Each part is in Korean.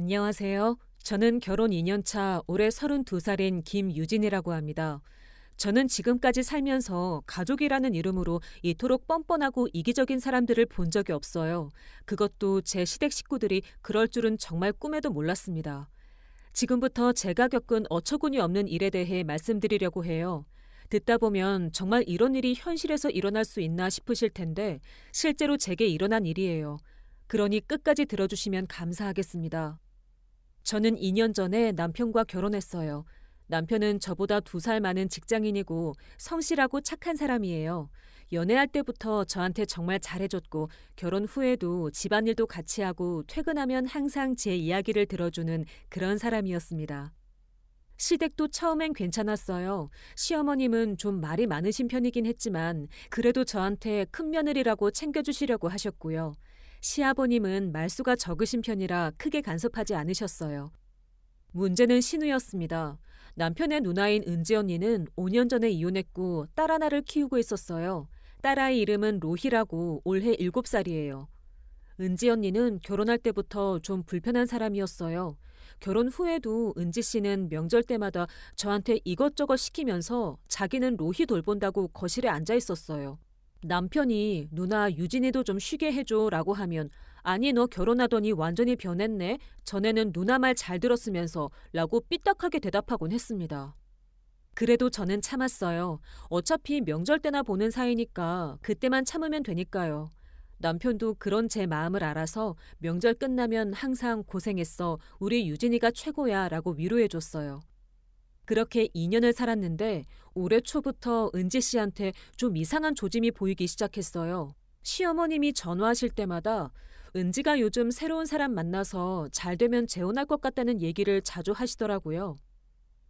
안녕하세요. 저는 결혼 2년 차 올해 32살인 김유진이라고 합니다. 저는 지금까지 살면서 가족이라는 이름으로 이토록 뻔뻔하고 이기적인 사람들을 본 적이 없어요. 그것도 제 시댁 식구들이 그럴 줄은 정말 꿈에도 몰랐습니다. 지금부터 제가 겪은 어처구니 없는 일에 대해 말씀드리려고 해요. 듣다 보면 정말 이런 일이 현실에서 일어날 수 있나 싶으실 텐데 실제로 제게 일어난 일이에요. 그러니 끝까지 들어주시면 감사하겠습니다. 저는 2년 전에 남편과 결혼했어요. 남편은 저보다 2살 많은 직장인이고 성실하고 착한 사람이에요. 연애할 때부터 저한테 정말 잘해줬고 결혼 후에도 집안일도 같이 하고 퇴근하면 항상 제 이야기를 들어주는 그런 사람이었습니다. 시댁도 처음엔 괜찮았어요. 시어머님은 좀 말이 많으신 편이긴 했지만 그래도 저한테 큰 며느리라고 챙겨주시려고 하셨고요. 시아버님은 말수가 적으신 편이라 크게 간섭하지 않으셨어요. 문제는 신우였습니다. 남편의 누나인 은지 언니는 5년 전에 이혼했고 딸 하나를 키우고 있었어요. 딸아이 이름은 로희라고 올해 7살이에요. 은지 언니는 결혼할 때부터 좀 불편한 사람이었어요. 결혼 후에도 은지 씨는 명절 때마다 저한테 이것저것 시키면서 자기는 로희 돌본다고 거실에 앉아 있었어요. 남편이 누나 유진이도 좀 쉬게 해줘라고 하면 아니 너 결혼하더니 완전히 변했네. 전에는 누나 말 잘 들었으면서 라고 삐딱하게 대답하곤 했습니다. 그래도 저는 참았어요. 어차피 명절 때나 보는 사이니까 그때만 참으면 되니까요. 남편도 그런 제 마음을 알아서 명절 끝나면 항상 고생했어. 우리 유진이가 최고야 라고 위로해줬어요. 그렇게 2년을 살았는데 올해 초부터 은지 씨한테 좀 이상한 조짐이 보이기 시작했어요. 시어머님이 전화하실 때마다 은지가 요즘 새로운 사람 만나서 잘 되면 재혼할 것 같다는 얘기를 자주 하시더라고요.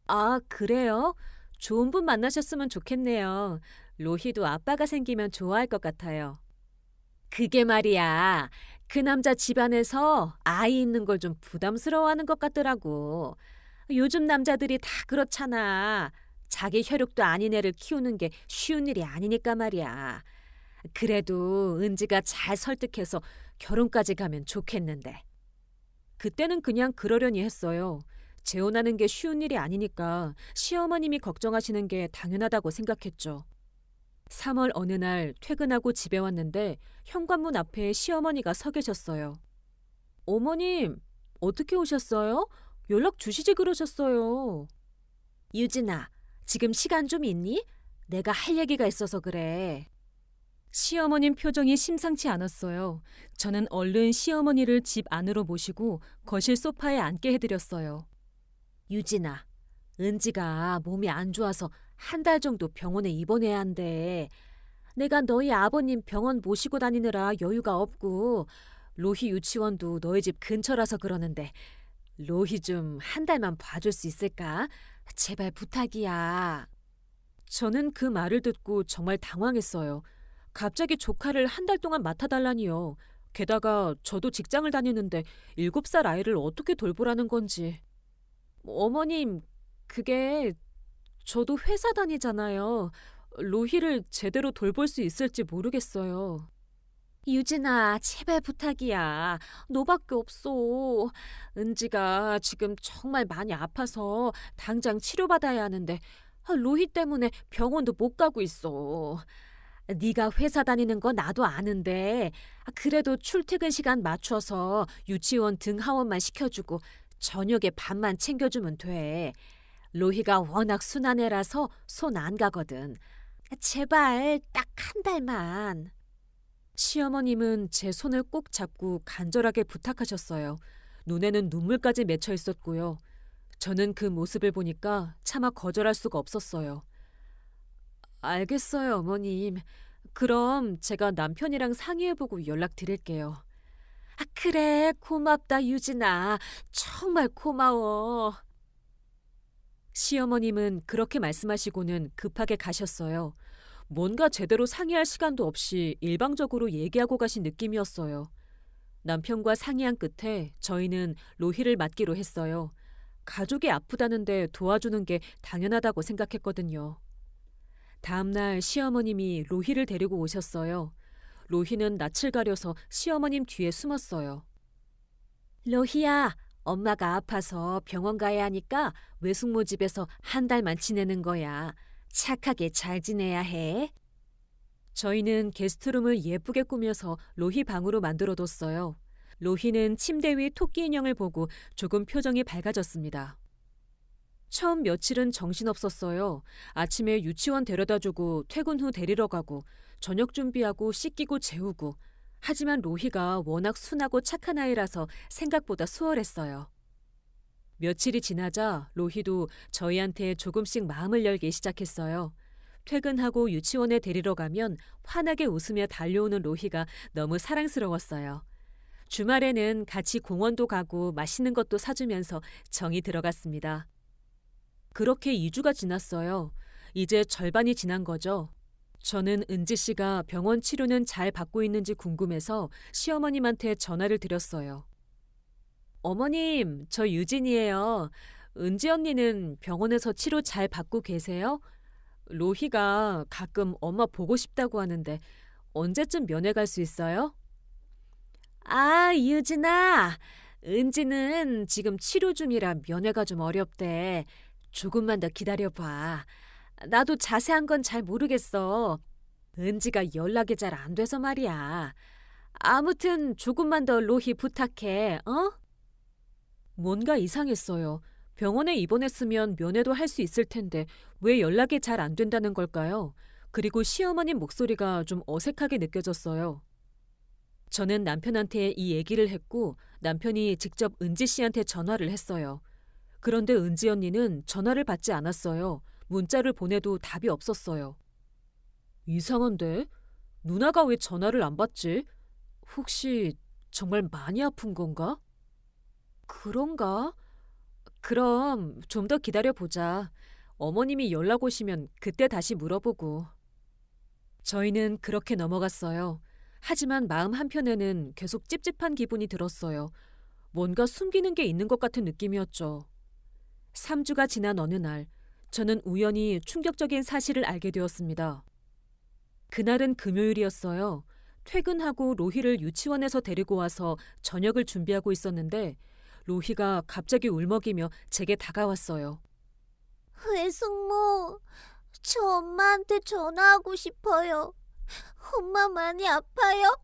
아, 그래요? 좋은 분 만나셨으면 좋겠네요. 로희도 아빠가 생기면 좋아할 것 같아요. 그게 말이야. 그 남자 집안에서 아이 있는 걸 좀 부담스러워하는 것 같더라고. 요즘 남자들이 다 그렇잖아. 자기 혈육도 아닌 애를 키우는 게 쉬운 일이 아니니까 말이야. 그래도 은지가 잘 설득해서 결혼까지 가면 좋겠는데. 그때는 그냥 그러려니 했어요. 재혼하는 게 쉬운 일이 아니니까 시어머님이 걱정하시는 게 당연하다고 생각했죠. 3월 어느 날 퇴근하고 집에 왔는데 현관문 앞에 시어머니가 서 계셨어요. 어머님, 어떻게 오셨어요? 연락 주시지 그러셨어요. 유진아, 지금 시간 좀 있니? 내가 할 얘기가 있어서 그래. 시어머님 표정이 심상치 않았어요. 저는 얼른 시어머니를 집 안으로 모시고 거실 소파에 앉게 해드렸어요. 유진아, 은지가 몸이 안 좋아서 한 달 정도 병원에 입원해야 한대. 내가 너희 아버님 병원 모시고 다니느라 여유가 없고 로희 유치원도 너희 집 근처라서 그러는데 로희 좀 한 달만 봐줄 수 있을까? 제발 부탁이야. 저는 그 말을 듣고 정말 당황했어요. 갑자기 조카를 한 달 동안 맡아달라니요. 게다가 저도 직장을 다니는데 7살 아이를 어떻게 돌보라는 건지. 어머님, 그게 저도 회사 다니잖아요. 로희를 제대로 돌볼 수 있을지 모르겠어요. 유진아, 제발 부탁이야. 너밖에 없어. 은지가 지금 정말 많이 아파서 당장 치료받아야 하는데 로희 때문에 병원도 못 가고 있어. 네가 회사 다니는 거 나도 아는데 그래도 출퇴근 시간 맞춰서 유치원 등하원만 시켜주고 저녁에 밥만 챙겨주면 돼. 로희가 워낙 순한 애라서 손 안 가거든. 제발 딱 한 달만. 시어머님은 제 손을 꼭 잡고 간절하게 부탁하셨어요. 눈에는 눈물까지 맺혀 있었고요. 저는 그 모습을 보니까 차마 거절할 수가 없었어요. 알겠어요, 어머님. 그럼 제가 남편이랑 상의해보고 연락드릴게요. 아, 그래, 고맙다, 유진아. 정말 고마워. 시어머님은 그렇게 말씀하시고는 급하게 가셨어요. 뭔가 제대로 상의할 시간도 없이 일방적으로 얘기하고 가신 느낌이었어요. 남편과 상의한 끝에 저희는 로희를 맡기로 했어요. 가족이 아프다는데 도와주는 게 당연하다고 생각했거든요. 다음 날 시어머님이 로희를 데리고 오셨어요. 로희는 낯을 가려서 시어머님 뒤에 숨었어요. 로희야, 엄마가 아파서 병원 가야 하니까 외숙모 집에서 한 달만 지내는 거야. 착하게 잘 지내야 해. 저희는 게스트룸을 예쁘게 꾸며서 로희 방으로 만들어뒀어요. 로희는 침대 위 토끼 인형을 보고 조금 표정이 밝아졌습니다. 처음 며칠은 정신없었어요. 아침에 유치원 데려다주고 퇴근 후 데리러 가고 저녁 준비하고 씻기고 재우고. 하지만 로희가 워낙 순하고 착한 아이라서 생각보다 수월했어요. 며칠이 지나자 로희도 저희한테 조금씩 마음을 열기 시작했어요. 퇴근하고 유치원에 데리러 가면 환하게 웃으며 달려오는 로희가 너무 사랑스러웠어요. 주말에는 같이 공원도 가고 맛있는 것도 사주면서 정이 들어갔습니다. 그렇게 2주가 지났어요. 이제 절반이 지난 거죠. 저는 은지 씨가 병원 치료는 잘 받고 있는지 궁금해서 시어머님한테 전화를 드렸어요. 어머님, 저 유진이에요. 은지 언니는 병원에서 치료 잘 받고 계세요? 로희가 가끔 엄마 보고 싶다고 하는데 언제쯤 면회 갈 수 있어요? 아, 유진아. 은지는 지금 치료 중이라 면회가 좀 어렵대. 조금만 더 기다려봐. 나도 자세한 건 잘 모르겠어. 은지가 연락이 잘 안 돼서 말이야. 아무튼 조금만 더 로희 부탁해, 어? 뭔가 이상했어요. 병원에 입원했으면 면회도 할 수 있을 텐데 왜 연락이 잘 안 된다는 걸까요? 그리고 시어머님 목소리가 좀 어색하게 느껴졌어요. 저는 남편한테 이 얘기를 했고 남편이 직접 은지 씨한테 전화를 했어요. 그런데 은지 언니는 전화를 받지 않았어요. 문자를 보내도 답이 없었어요. 이상한데? 누나가 왜 전화를 안 받지? 혹시 정말 많이 아픈 건가? 그런가? 그럼 좀 더 기다려보자. 어머님이 연락 오시면 그때 다시 물어보고. 저희는 그렇게 넘어갔어요. 하지만 마음 한편에는 계속 찝찝한 기분이 들었어요. 뭔가 숨기는 게 있는 것 같은 느낌이었죠. 3주가 지난 어느 날, 저는 우연히 충격적인 사실을 알게 되었습니다. 그날은 금요일이었어요. 퇴근하고 로희를 유치원에서 데리고 와서 저녁을 준비하고 있었는데 로희가 갑자기 울먹이며 제게 다가왔어요. 외숙모, 저 엄마한테 전화하고 싶어요. 엄마 많이 아파요?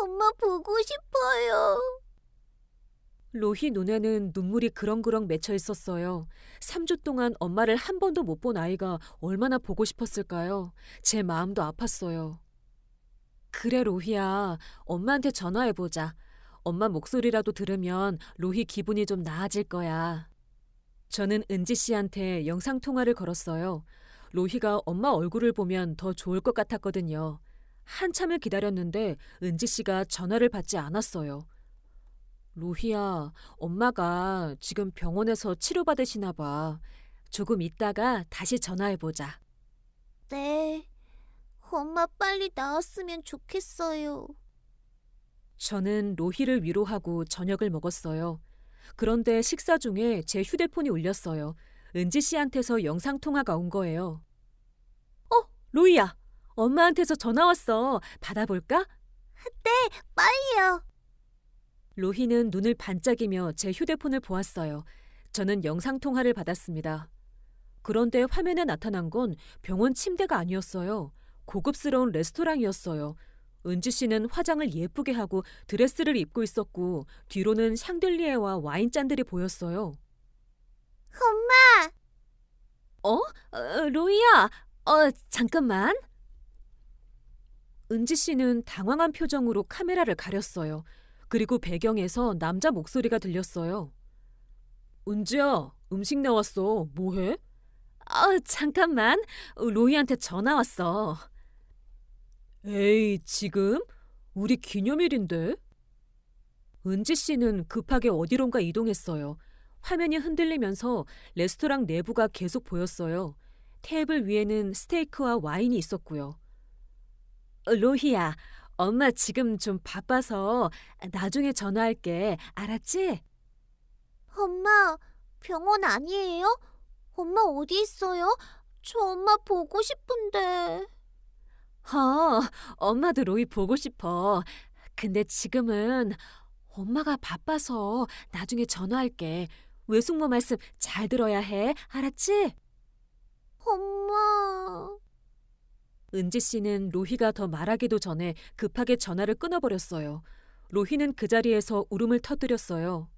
엄마 보고 싶어요. 로희 눈에는 눈물이 그렁그렁 맺혀 있었어요. 3주 동안 엄마를 한 번도 못 본 아이가 얼마나 보고 싶었을까요? 제 마음도 아팠어요. 그래, 로희야. 엄마한테 전화해보자. 엄마 목소리라도 들으면 로희 기분이 좀 나아질 거야. 저는 은지 씨한테 영상통화를 걸었어요. 로희가 엄마 얼굴을 보면 더 좋을 것 같았거든요. 한참을 기다렸는데 은지 씨가 전화를 받지 않았어요. 로희야, 엄마가 지금 병원에서 치료받으시나 봐. 조금 있다가 다시 전화해보자. 네, 엄마 빨리 나았으면 좋겠어요. 저는 로희를 위로하고 저녁을 먹었어요. 그런데 식사 중에 제 휴대폰이 울렸어요. 은지 씨한테서 영상통화가 온 거예요. 로희야, 엄마한테서 전화 왔어. 받아볼까? 빨리요. 로희는 눈을 반짝이며 제 휴대폰을 보았어요. 저는 영상통화를 받았습니다. 그런데 화면에 나타난 건 병원 침대가 아니었어요. 고급스러운 레스토랑이었어요. 은지 씨는 화장을 예쁘게 하고 드레스를 입고 있었고 뒤로는 샹들리에와 와인잔들이 보였어요. 엄마! 로이야! 잠깐만. 은지 씨는 당황한 표정으로 카메라를 가렸어요. 그리고 배경에서 남자 목소리가 들렸어요. 은지야, 음식 나왔어. 뭐해? 잠깐만. 로이한테 전화 왔어. 에이, 지금? 우리 기념일인데? 은지 씨는 급하게 어디론가 이동했어요. 화면이 흔들리면서 레스토랑 내부가 계속 보였어요. 테이블 위에는 스테이크와 와인이 있었고요. 로희야, 엄마 지금 좀 바빠서 나중에 전화할게. 알았지? 엄마, 병원 아니에요? 엄마 어디 있어요? 저 엄마 보고 싶은데. 엄마도 로이 보고 싶어. 근데 지금은 엄마가 바빠서 나중에 전화할게. 외숙모 말씀 잘 들어야 해. 알았지? 엄마. 은지 씨는 로희가 더 말하기도 전에 급하게 전화를 끊어버렸어요. 로희는 그 자리에서 울음을 터뜨렸어요.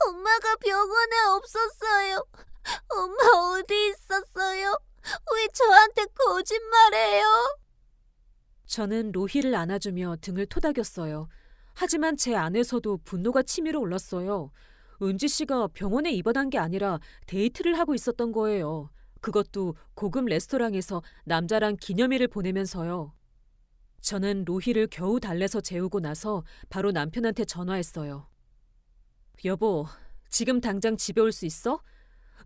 엄마가 병원에 없었어요. 엄마 어디 있었어요? 왜 저한테 거짓말해요? 저는 로희를 안아주며 등을 토닥였어요. 하지만 제 안에서도 분노가 치밀어 올랐어요. 은지 씨가 병원에 입원한 게 아니라 데이트를 하고 있었던 거예요. 그것도 고급 레스토랑에서 남자랑 기념일을 보내면서요. 저는 로희를 겨우 달래서 재우고 나서 바로 남편한테 전화했어요. 여보, 지금 당장 집에 올 수 있어?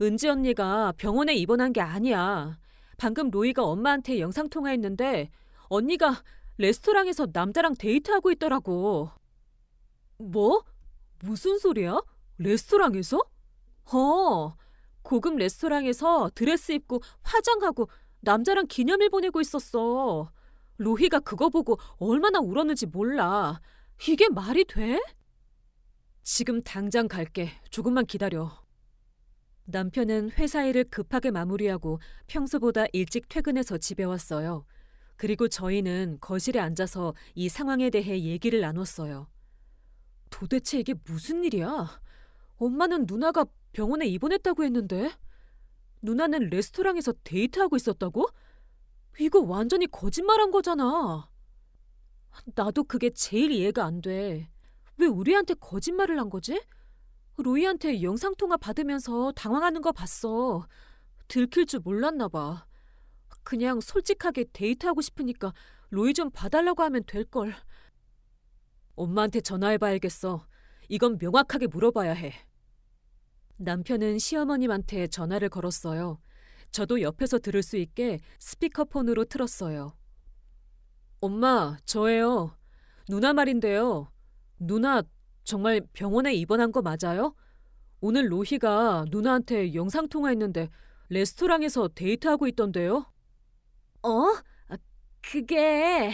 은지 언니가 병원에 입원한 게 아니야. 방금 로희가 엄마한테 영상통화했는데 언니가 레스토랑에서 남자랑 데이트하고 있더라고. 뭐? 무슨 소리야? 레스토랑에서? 고급 레스토랑에서 드레스 입고 화장하고 남자랑 기념일 보내고 있었어. 로희가 그거 보고 얼마나 울었는지 몰라. 이게 말이 돼? 지금 당장 갈게. 조금만 기다려. 남편은 회사 일을 급하게 마무리하고 평소보다 일찍 퇴근해서 집에 왔어요. 그리고 저희는 거실에 앉아서 이 상황에 대해 얘기를 나눴어요. 도대체 이게 무슨 일이야? 엄마는 누나가 병원에 입원했다고 했는데 누나는 레스토랑에서 데이트하고 있었다고? 이거 완전히 거짓말한 거잖아. 나도 그게 제일 이해가 안 돼. 왜 우리한테 거짓말을 한 거지? 로이한테 영상통화 받으면서 당황하는 거 봤어. 들킬 줄 몰랐나 봐. 그냥 솔직하게 데이트하고 싶으니까 로이 좀 봐달라고 하면 될걸. 엄마한테 전화해봐야겠어. 이건 명확하게 물어봐야 해. 남편은 시어머님한테 전화를 걸었어요. 저도 옆에서 들을 수 있게 스피커폰으로 틀었어요. 엄마, 저예요. 누나 말인데요. 누나 정말 병원에 입원한 거 맞아요? 오늘 로희가 누나한테 영상통화했는데 레스토랑에서 데이트하고 있던데요? 그게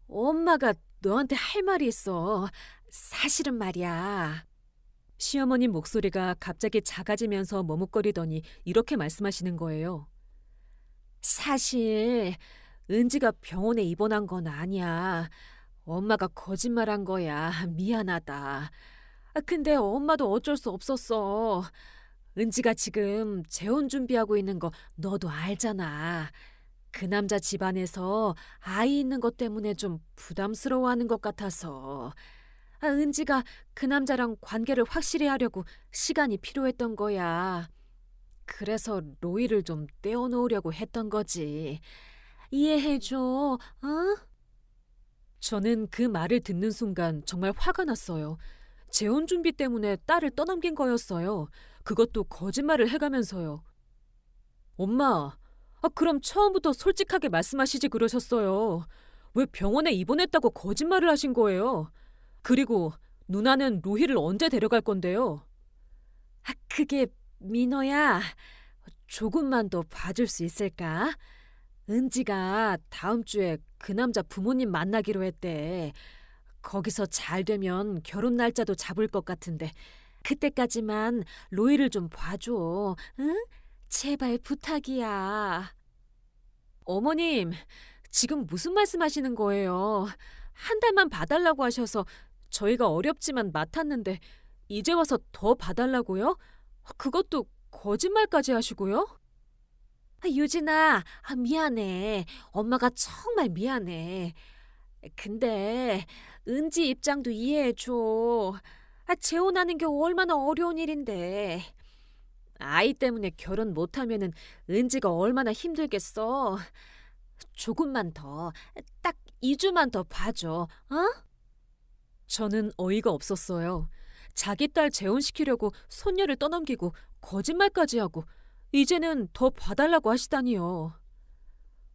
엄마가 너한테 할 말이 있어. 사실은 말이야. 시어머님 목소리가 갑자기 작아지면서 머뭇거리더니 이렇게 말씀하시는 거예요. 사실 은지가 병원에 입원한 건 아니야. 엄마가 거짓말한 거야. 미안하다. 근데 엄마도 어쩔 수 없었어. 은지가 지금 재혼 준비하고 있는 거 너도 알잖아. 그 남자 집안에서 아이 있는 것 때문에 좀 부담스러워하는 것 같아서. 은지가 그 남자랑 관계를 확실히 하려고 시간이 필요했던 거야. 그래서 로이를 좀 떼어놓으려고 했던 거지. 이해해줘, 어? 저는 그 말을 듣는 순간 정말 화가 났어요. 재혼 준비 때문에 딸을 떠넘긴 거였어요. 그것도 거짓말을 해가면서요. 엄마, 그럼 처음부터 솔직하게 말씀하시지 그러셨어요. 왜 병원에 입원했다고 거짓말을 하신 거예요? 그리고 누나는 로희를 언제 데려갈 건데요? 그게 민호야. 조금만 더 봐줄 수 있을까? 은지가 다음 주에 그 남자 부모님 만나기로 했대. 거기서 잘 되면 결혼 날짜도 잡을 것 같은데 그때까지만 로이를 좀 봐줘. 응? 제발 부탁이야. 어머님, 지금 무슨 말씀하시는 거예요? 한 달만 봐달라고 하셔서 저희가 어렵지만 맡았는데 이제 와서 더 봐달라고요? 그것도 거짓말까지 하시고요? 유진아, 미안해. 엄마가 정말 미안해. 근데 은지 입장도 이해해줘. 재혼하는 게 얼마나 어려운 일인데. 아이 때문에 결혼 못하면은 은지가 얼마나 힘들겠어. 조금만 더, 딱 2주만 더 봐줘, 어? 저는 어이가 없었어요. 자기 딸 재혼시키려고 손녀를 떠넘기고 거짓말까지 하고 이제는 더 봐달라고 하시다니요.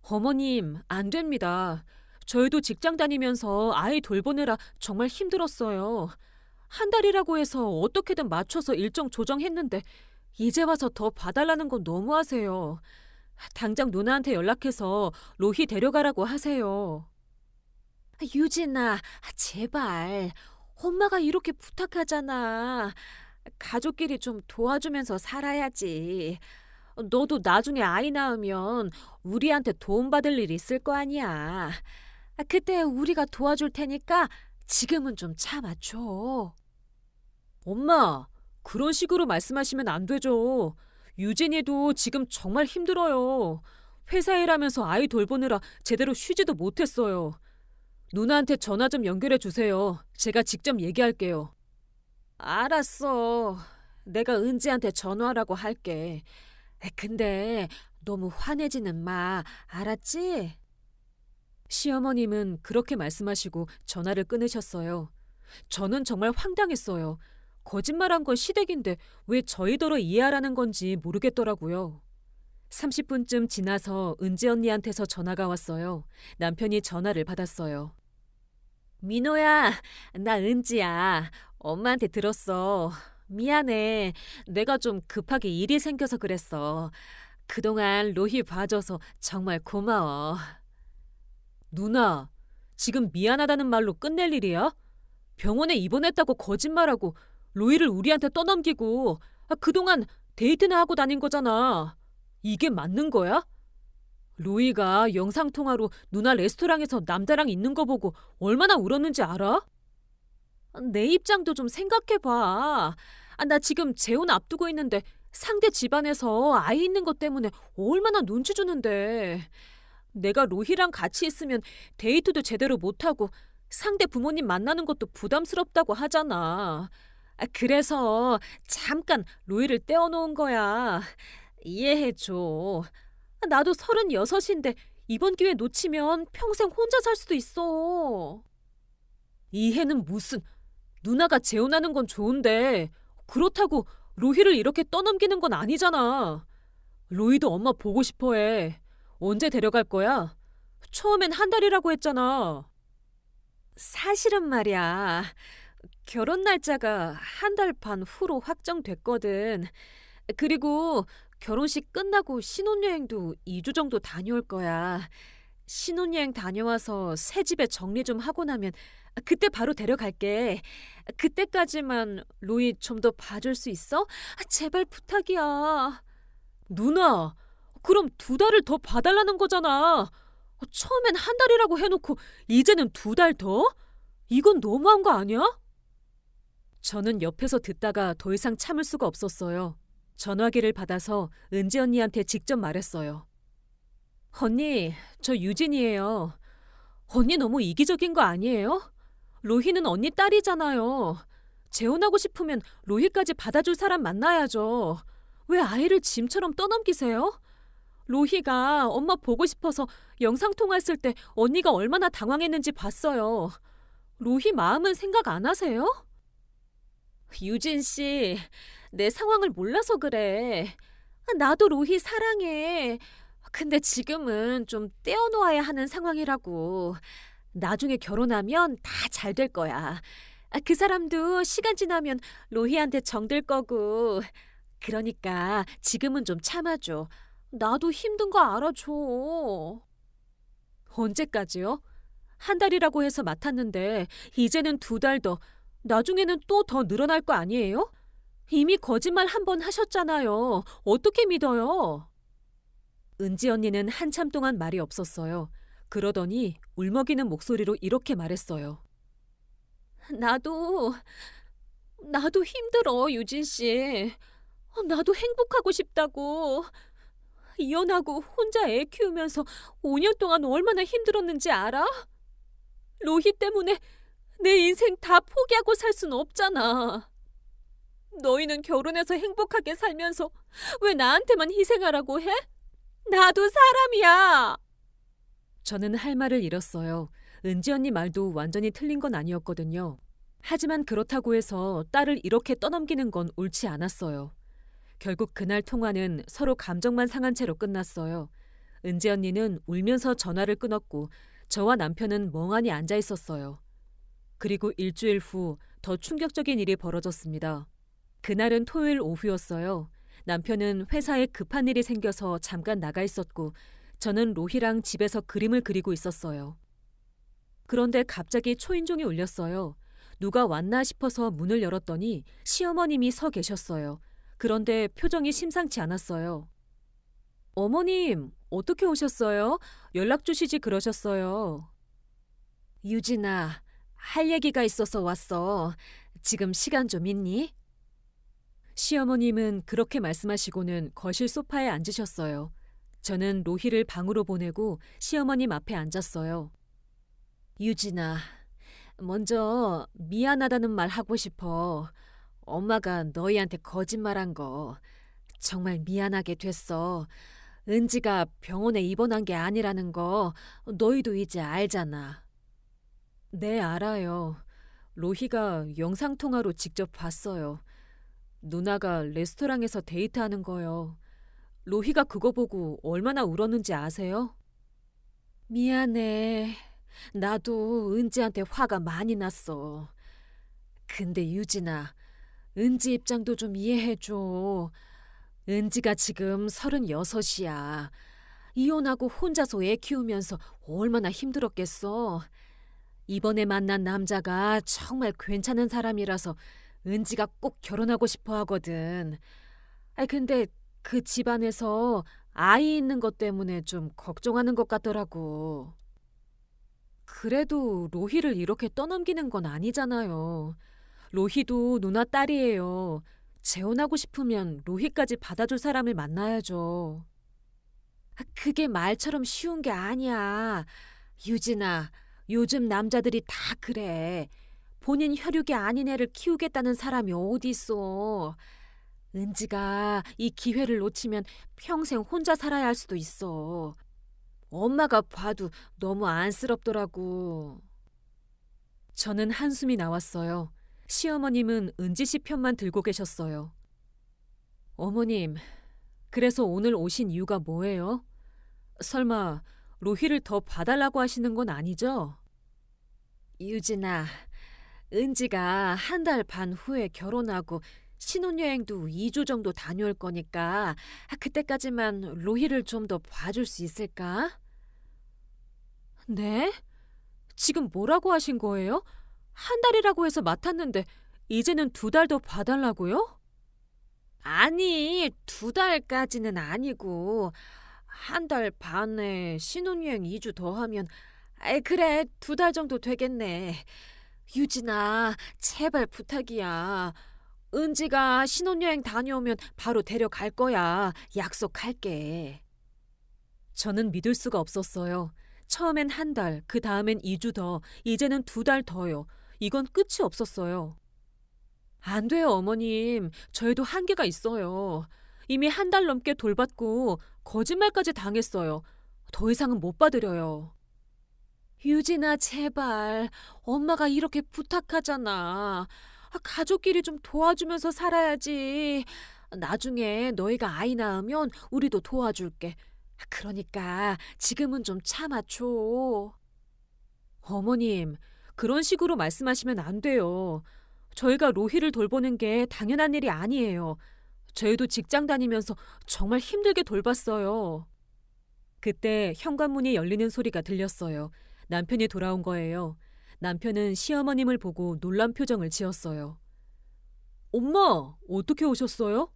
어머님, 안 됩니다. 저희도 직장 다니면서 아이 돌보느라 정말 힘들었어요. 한 달이라고 해서 어떻게든 맞춰서 일정 조정했는데 이제 와서 더 봐달라는 건 너무하세요. 당장 누나한테 연락해서 로희 데려가라고 하세요. 유진아, 제발. 엄마가 이렇게 부탁하잖아. 가족끼리 좀 도와주면서 살아야지. 너도 나중에 아이 낳으면 우리한테 도움받을 일 있을 거 아니야. 그때 우리가 도와줄 테니까 지금은 좀 참아줘. 엄마, 그런 식으로 말씀하시면 안 되죠. 유진이도 지금 정말 힘들어요. 회사 일하면서 아이 돌보느라 제대로 쉬지도 못했어요. 누나한테 전화 좀 연결해 주세요. 제가 직접 얘기할게요. 알았어. 내가 은지한테 전화하라고 할게. 근데 너무 화내지는 마. 알았지? 시어머님은 그렇게 말씀하시고 전화를 끊으셨어요. 저는 정말 황당했어요. 거짓말한 건 시댁인데 왜 저희더러 이해하라는 건지 모르겠더라고요. 30분쯤 지나서 은지 언니한테서 전화가 왔어요. 남편이 전화를 받았어요. 민호야, 나 은지야. 엄마한테 들었어. 미안해. 내가 좀 급하게 일이 생겨서 그랬어. 그동안 로희 봐줘서 정말 고마워. 누나, 지금 미안하다는 말로 끝낼 일이야? 병원에 입원했다고 거짓말하고 로이를 우리한테 떠넘기고 그동안 데이트나 하고 다닌 거잖아. 이게 맞는 거야? 로이가 영상통화로 누나 레스토랑에서 남자랑 있는 거 보고 얼마나 울었는지 알아? 내 입장도 좀 생각해봐. 나 지금 재혼 앞두고 있는데 상대 집안에서 아이 있는 것 때문에 얼마나 눈치 주는데. 내가 로희랑 같이 있으면 데이트도 제대로 못하고 상대 부모님 만나는 것도 부담스럽다고 하잖아. 그래서 잠깐 로희를 떼어놓은 거야. 이해해줘. 나도 36인데 이번 기회 놓치면 평생 혼자 살 수도 있어. 이해는 무슨. 누나가 재혼하는 건 좋은데 그렇다고 로희를 이렇게 떠넘기는 건 아니잖아. 로희도 엄마 보고 싶어 해. 언제 데려갈 거야? 처음엔 한 달이라고 했잖아. 사실은 말이야. 결혼 날짜가 한 달 반 후로 확정됐거든. 그리고 결혼식 끝나고 신혼여행도 2주 정도 다녀올 거야. 신혼여행 다녀와서 새 집에 정리 좀 하고 나면 그때 바로 데려갈게. 그때까지만 로이 좀 더 봐줄 수 있어? 제발 부탁이야. 누나, 그럼 2달을 더 봐달라는 거잖아. 처음엔 한 달이라고 해놓고 이제는 2달 더? 이건 너무한 거 아니야? 저는 옆에서 듣다가 더 이상 참을 수가 없었어요. 전화기를 받아서 은지 언니한테 직접 말했어요. 언니, 저 유진이에요. 언니 너무 이기적인 거 아니에요? 로희는 언니 딸이잖아요. 재혼하고 싶으면 로희까지 받아줄 사람 만나야죠. 왜 아이를 짐처럼 떠넘기세요? 로희가 엄마 보고 싶어서 영상통화했을 때 언니가 얼마나 당황했는지 봤어요. 로희 마음은 생각 안 하세요? 유진 씨, 내 상황을 몰라서 그래. 나도 로희 사랑해. 근데 지금은 좀 떼어놓아야 하는 상황이라고. 나중에 결혼하면 다 잘 될 거야. 그 사람도 시간 지나면 로희한테 정들 거고. 그러니까 지금은 좀 참아줘. 나도 힘든 거 알아줘. 언제까지요? 한 달이라고 해서 맡았는데 이제는 2달 더, 나중에는 또 더 늘어날 거 아니에요? 이미 거짓말 한 번 하셨잖아요. 어떻게 믿어요? 은지 언니는 한참 동안 말이 없었어요. 그러더니 울먹이는 목소리로 이렇게 말했어요. 나도 힘들어, 유진 씨. 나도 행복하고 싶다고. 이혼하고 혼자 애 키우면서 5년 동안 얼마나 힘들었는지 알아? 로희 때문에 내 인생 다 포기하고 살 순 없잖아. 너희는 결혼해서 행복하게 살면서 왜 나한테만 희생하라고 해? 나도 사람이야. 저는 할 말을 잃었어요. 은지 언니 말도 완전히 틀린 건 아니었거든요. 하지만 그렇다고 해서 딸을 이렇게 떠넘기는 건 옳지 않았어요. 결국 그날 통화는 서로 감정만 상한 채로 끝났어요. 은지 언니는 울면서 전화를 끊었고 저와 남편은 멍하니 앉아 있었어요. 그리고 일주일 후 더 충격적인 일이 벌어졌습니다. 그날은 토요일 오후였어요. 남편은 회사에 급한 일이 생겨서 잠깐 나가 있었고 저는 로희랑 집에서 그림을 그리고 있었어요. 그런데 갑자기 초인종이 울렸어요. 누가 왔나 싶어서 문을 열었더니 시어머님이 서 계셨어요. 그런데 표정이 심상치 않았어요. 어머님, 어떻게 오셨어요? 연락 주시지 그러셨어요. 유진아, 할 얘기가 있어서 왔어. 지금 시간 좀 있니? 시어머님은 그렇게 말씀하시고는 거실 소파에 앉으셨어요. 저는 로희를 방으로 보내고 시어머님 앞에 앉았어요. 유진아, 먼저 미안하다는 말 하고 싶어. 엄마가 너희한테 거짓말한 거 정말 미안하게 됐어. 은지가 병원에 입원한 게 아니라는 거 너희도 이제 알잖아. 네, 알아요. 로희가 영상통화로 직접 봤어요. 누나가 레스토랑에서 데이트하는 거요. 로희가 그거 보고 얼마나 울었는지 아세요? 미안해. 나도 은지한테 화가 많이 났어. 근데 유진아, 은지 입장도 좀 이해해줘. 은지가 지금 36이야. 이혼하고 혼자서 애 키우면서 얼마나 힘들었겠어. 이번에 만난 남자가 정말 괜찮은 사람이라서 은지가 꼭 결혼하고 싶어 하거든. 근데 그 집안에서 아이 있는 것 때문에 좀 걱정하는 것 같더라고. 그래도 로희를 이렇게 떠넘기는 건 아니잖아요. 로희도 누나 딸이에요. 재혼하고 싶으면 로희까지 받아줄 사람을 만나야죠. 그게 말처럼 쉬운 게 아니야. 유진아, 요즘 남자들이 다 그래. 본인 혈육이 아닌 애를 키우겠다는 사람이 어디 있어. 은지가 이 기회를 놓치면 평생 혼자 살아야 할 수도 있어. 엄마가 봐도 너무 안쓰럽더라고. 저는 한숨이 나왔어요. 시어머님은 은지 씨 편만 들고 계셨어요. 어머님, 그래서 오늘 오신 이유가 뭐예요? 설마 로희를 더 봐달라고 하시는 건 아니죠? 유진아, 은지가 한 달 반 후에 결혼하고 신혼여행도 2주 정도 다녀올 거니까 그때까지만 로희를 좀 더 봐줄 수 있을까? 네? 지금 뭐라고 하신 거예요? 한 달이라고 해서 맡았는데 이제는 2달 더 봐달라고요? 아니, 2달까지는 아니고 한 달 반에 신혼여행 2주 더 하면 그래, 2달 정도 되겠네. 유진아, 제발 부탁이야. 은지가 신혼여행 다녀오면 바로 데려갈 거야. 약속할게. 저는 믿을 수가 없었어요. 처음엔 한 달, 그 다음엔 2주 더, 이제는 2달 더요. 이건 끝이 없었어요. 안 돼요, 어머님. 저희도 한계가 있어요. 이미 한 달 넘게 돌봤고 거짓말까지 당했어요. 더 이상은 못 받으려요. 유진아, 제발. 엄마가 이렇게 부탁하잖아. 가족끼리 좀 도와주면서 살아야지. 나중에 너희가 아이 낳으면 우리도 도와줄게. 그러니까 지금은 좀 참아줘. 어머님, 그런 식으로 말씀하시면 안 돼요. 저희가 로희를 돌보는 게 당연한 일이 아니에요. 저희도 직장 다니면서 정말 힘들게 돌봤어요. 그때 현관문이 열리는 소리가 들렸어요. 남편이 돌아온 거예요. 남편은 시어머님을 보고 놀란 표정을 지었어요. 엄마, 어떻게 오셨어요?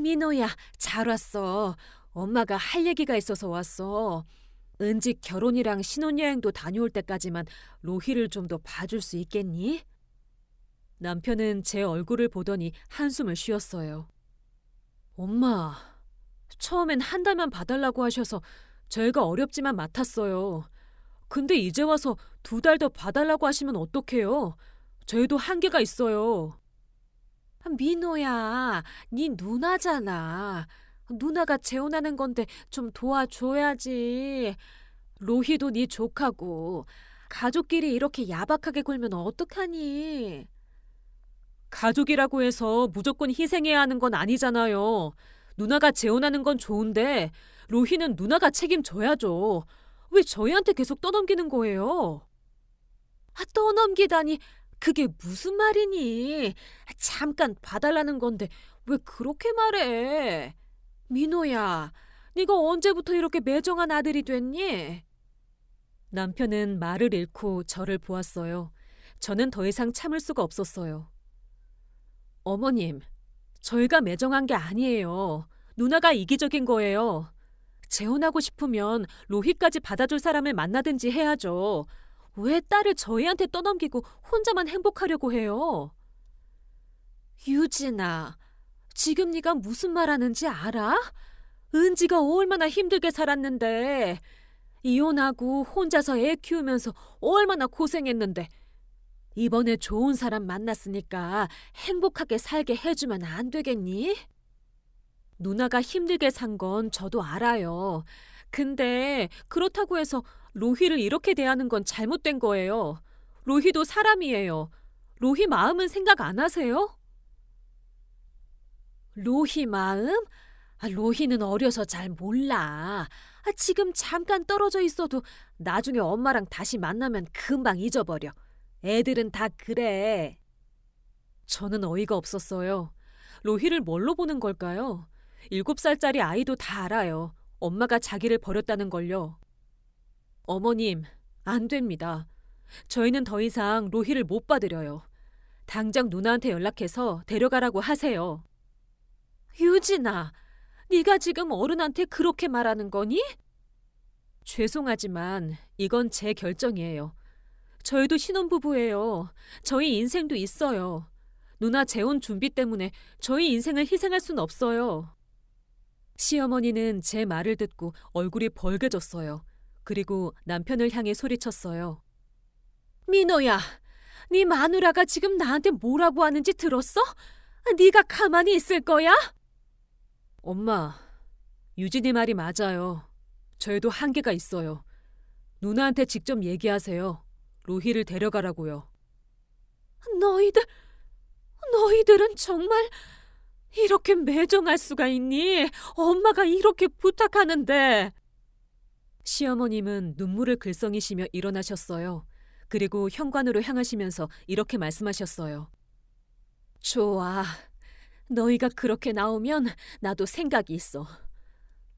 민호야, 잘 왔어. 엄마가 할 얘기가 있어서 왔어. 은지 결혼이랑 신혼여행도 다녀올 때까지만 로희를 좀 더 봐줄 수 있겠니? 남편은 제 얼굴을 보더니 한숨을 쉬었어요. 엄마, 처음엔 한 달만 봐달라고 하셔서 저희가 어렵지만 맡았어요. 근데 이제 와서 2달 더 봐달라고 하시면 어떡해요? 저희도 한계가 있어요. 민호야, 네 누나잖아. 누나가 재혼하는 건데 좀 도와줘야지. 로희도 네 조카고 가족끼리 이렇게 야박하게 굴면 어떡하니? 가족이라고 해서 무조건 희생해야 하는 건 아니잖아요. 누나가 재혼하는 건 좋은데 로희는 누나가 책임져야죠. 왜 저희한테 계속 떠넘기는 거예요? 떠넘기다니 그게 무슨 말이니? 잠깐 봐달라는 건데 왜 그렇게 말해? 민호야, 네가 언제부터 이렇게 매정한 아들이 됐니? 남편은 말을 잃고 저를 보았어요. 저는 더 이상 참을 수가 없었어요. 어머님, 저희가 매정한 게 아니에요. 누나가 이기적인 거예요. 재혼하고 싶으면 로희까지 받아줄 사람을 만나든지 해야죠. 왜 딸을 저희한테 떠넘기고 혼자만 행복하려고 해요? 유진아, 지금 네가 무슨 말하는지 알아? 은지가 얼마나 힘들게 살았는데 이혼하고 혼자서 애 키우면서 얼마나 고생했는데 이번에 좋은 사람 만났으니까 행복하게 살게 해주면 안 되겠니? 누나가 힘들게 산 건 저도 알아요. 근데 그렇다고 해서 로희를 이렇게 대하는 건 잘못된 거예요. 로희도 사람이에요. 로희 마음은 생각 안 하세요? 로희 마음? 로희는 어려서 잘 몰라. 지금 잠깐 떨어져 있어도 나중에 엄마랑 다시 만나면 금방 잊어버려. 애들은 다 그래. 저는 어이가 없었어요. 로희를 뭘로 보는 걸까요? 7살짜리 아이도 다 알아요. 엄마가 자기를 버렸다는 걸요. 어머님, 안 됩니다. 저희는 더 이상 로희를 못 받으려요. 당장 누나한테 연락해서 데려가라고 하세요. 유진아, 네가 지금 어른한테 그렇게 말하는 거니? 죄송하지만 이건 제 결정이에요. 저희도 신혼부부예요. 저희 인생도 있어요. 누나 재혼 준비 때문에 저희 인생을 희생할 순 없어요. 시어머니는 제 말을 듣고 얼굴이 벌개졌어요. 그리고 남편을 향해 소리쳤어요. 민호야, 네 마누라가 지금 나한테 뭐라고 하는지 들었어? 네가 가만히 있을 거야? 엄마, 유진이 말이 맞아요. 저희도 한계가 있어요. 누나한테 직접 얘기하세요. 로희를 데려가라고요. 너희들은 정말 이렇게 매정할 수가 있니? 엄마가 이렇게 부탁하는데. 시어머님은 눈물을 글썽이시며 일어나셨어요. 그리고 현관으로 향하시면서 이렇게 말씀하셨어요. 좋아. 너희가 그렇게 나오면 나도 생각이 있어.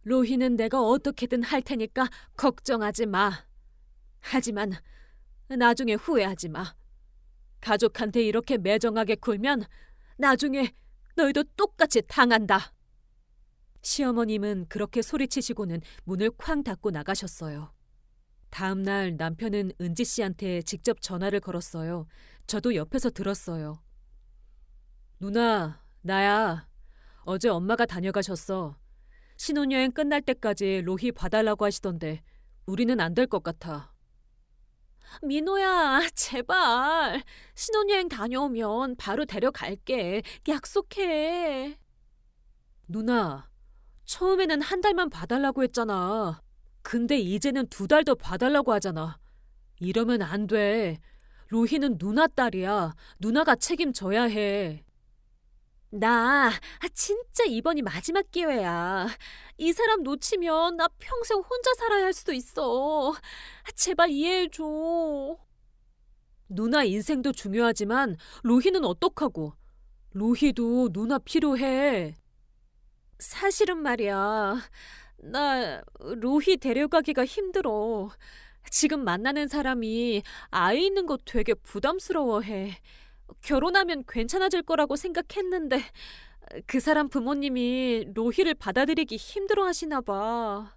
로희는 내가 어떻게든 할 테니까 걱정하지 마. 하지만 나중에 후회하지 마. 가족한테 이렇게 매정하게 굴면 나중에 너희도 똑같이 당한다. 시어머님은 그렇게 소리치시고는 문을 쾅 닫고 나가셨어요. 다음 날 남편은 은지 씨한테 직접 전화를 걸었어요. 저도 옆에서 들었어요. 누나, 나야. 어제 엄마가 다녀가셨어. 신혼여행 끝날 때까지 로희 봐달라고 하시던데 우리는 안 될 것 같아. 민호야, 제발. 신혼여행 다녀오면 바로 데려갈게. 약속해. 누나, 처음에는 한 달만 봐달라고 했잖아. 근데 이제는 2달 더 봐달라고 하잖아. 이러면 안 돼. 로희는 누나 딸이야. 누나가 책임져야 해. 나 진짜 이번이 마지막 기회야. 이 사람 놓치면 나 평생 혼자 살아야 할 수도 있어. 제발 이해해줘. 누나 인생도 중요하지만 로희는 어떡하고. 로희도 누나 필요해. 사실은 말이야. 나 로희 데려가기가 힘들어. 지금 만나는 사람이 아이 있는 거 되게 부담스러워해. 결혼하면 괜찮아질 거라고 생각했는데 그 사람 부모님이 로희를 받아들이기 힘들어 하시나 봐.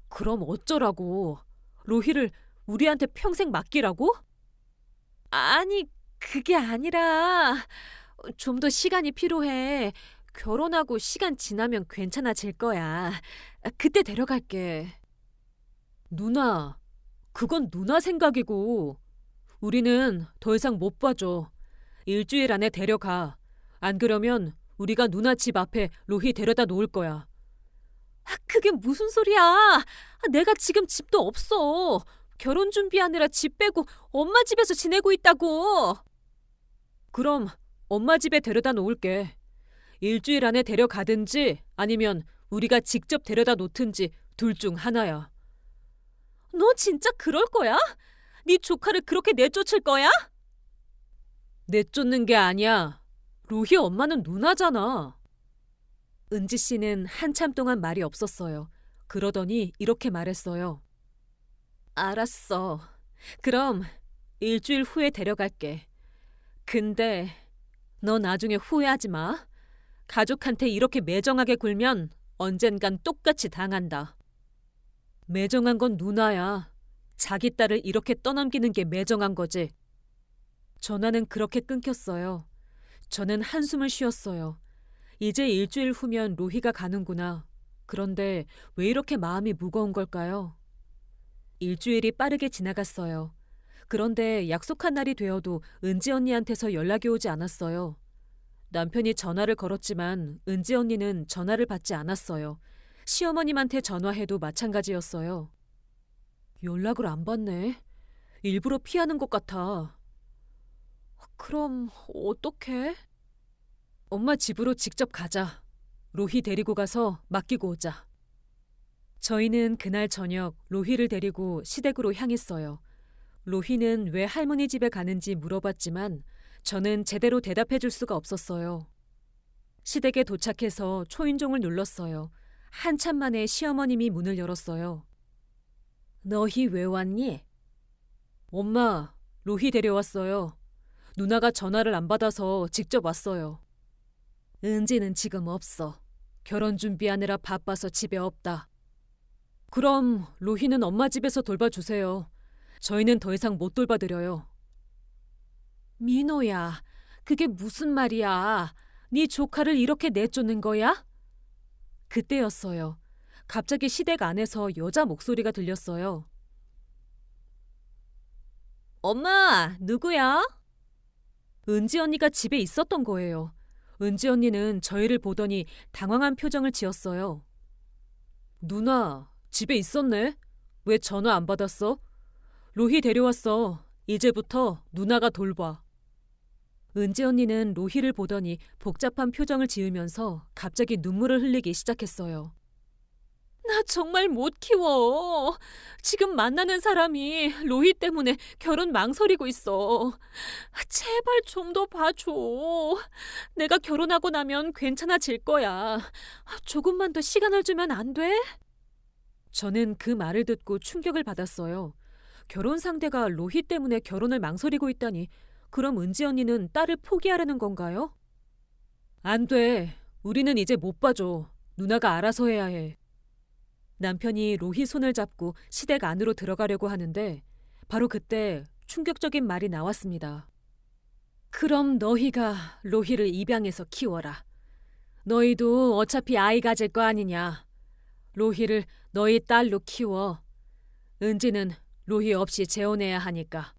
그럼 어쩌라고? 로희를 우리한테 평생 맡기라고? 아니, 그게 아니라 좀 더 시간이 필요해. 결혼하고 시간 지나면 괜찮아질 거야. 그때 데려갈게. 누나, 그건 누나 생각이고 우리는 더 이상 못 봐줘. 일주일 안에 데려가. 안 그러면 우리가 누나 집 앞에 로희 데려다 놓을 거야. 그게 무슨 소리야? 내가 지금 집도 없어. 결혼 준비하느라 집 빼고 엄마 집에서 지내고 있다고. 그럼 엄마 집에 데려다 놓을게. 일주일 안에 데려가든지 아니면 우리가 직접 데려다 놓든지 둘 중 하나야. 너 진짜 그럴 거야? 네 조카를 그렇게 내쫓을 거야? 내쫓는 게 아니야. 로희 엄마는 누나잖아. 은지 씨는 한참 동안 말이 없었어요. 그러더니 이렇게 말했어요. 알았어. 그럼 일주일 후에 데려갈게. 근데 너 나중에 후회하지 마. 가족한테 이렇게 매정하게 굴면 언젠간 똑같이 당한다. 매정한 건 누나야. 자기 딸을 이렇게 떠넘기는 게 매정한 거지. 전화는 그렇게 끊겼어요. 저는 한숨을 쉬었어요. 이제 일주일 후면 로희가 가는구나. 그런데 왜 이렇게 마음이 무거운 걸까요? 일주일이 빠르게 지나갔어요. 그런데 약속한 날이 되어도 은지 언니한테서 연락이 오지 않았어요. 남편이 전화를 걸었지만 은지 언니는 전화를 받지 않았어요. 시어머님한테 전화해도 마찬가지였어요. 연락을 안 받네. 일부러 피하는 것 같아. 그럼 어떡해? 엄마 집으로 직접 가자. 로희 데리고 가서 맡기고 오자. 저희는 그날 저녁 로희를 데리고 시댁으로 향했어요. 로희는 왜 할머니 집에 가는지 물어봤지만 저는 제대로 대답해 줄 수가 없었어요. 시댁에 도착해서 초인종을 눌렀어요. 한참 만에 시어머님이 문을 열었어요. 너희 왜 왔니? 엄마, 로희 데려왔어요. 누나가 전화를 안 받아서 직접 왔어요. 은지는 지금 없어. 결혼 준비하느라 바빠서 집에 없다. 그럼 로희는 엄마 집에서 돌봐주세요. 저희는 더 이상 못 돌봐드려요. 민호야, 그게 무슨 말이야? 네 조카를 이렇게 내쫓는 거야? 그때였어요. 갑자기 시댁 안에서 여자 목소리가 들렸어요. 엄마, 누구야? 은지 언니가 집에 있었던 거예요. 은지 언니는 저희를 보더니 당황한 표정을 지었어요. 누나, 집에 있었네? 왜 전화 안 받았어? 로희 데려왔어. 이제부터 누나가 돌봐. 은지 언니는 로희를 보더니 복잡한 표정을 지으면서 갑자기 눈물을 흘리기 시작했어요. 나 정말 못 키워. 지금 만나는 사람이 로희 때문에 결혼 망설이고 있어. 제발 좀 더 봐줘. 내가 결혼하고 나면 괜찮아질 거야. 조금만 더 시간을 주면 안 돼? 저는 그 말을 듣고 충격을 받았어요. 결혼 상대가 로희 때문에 결혼을 망설이고 있다니 그럼 은지 언니는 딸을 포기하려는 건가요? 안 돼. 우리는 이제 못 봐줘. 누나가 알아서 해야 해. 남편이 로희 손을 잡고 시댁 안으로 들어가려고 하는데 바로 그때 충격적인 말이 나왔습니다. 그럼 너희가 로희를 입양해서 키워라. 너희도 어차피 아이 가질 거 아니냐. 로희를 너희 딸로 키워. 은지는 로희 없이 재혼해야 하니까.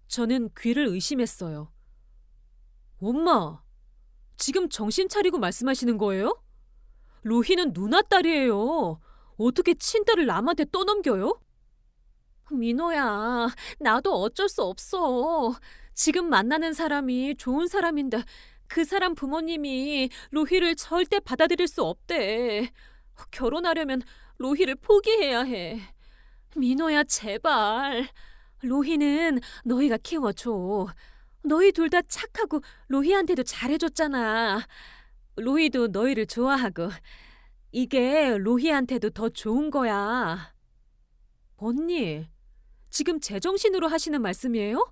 저는 귀를 의심했어요. 엄마, 지금 정신 차리고 말씀하시는 거예요? 로희는 누나 딸이에요. 어떻게 친딸을 남한테 떠넘겨요? 민호야, 나도 어쩔 수 없어. 지금 만나는 사람이 좋은 사람인데 그 사람 부모님이 로희를 절대 받아들일 수 없대. 결혼하려면 로희를 포기해야 해. 민호야, 제발. 로희는 너희가 키워줘. 너희 둘 다 착하고 로희한테도 잘해줬잖아. 로희도 너희를 좋아하고. 이게 로희한테도 더 좋은 거야. 언니, 지금 제정신으로 하시는 말씀이에요?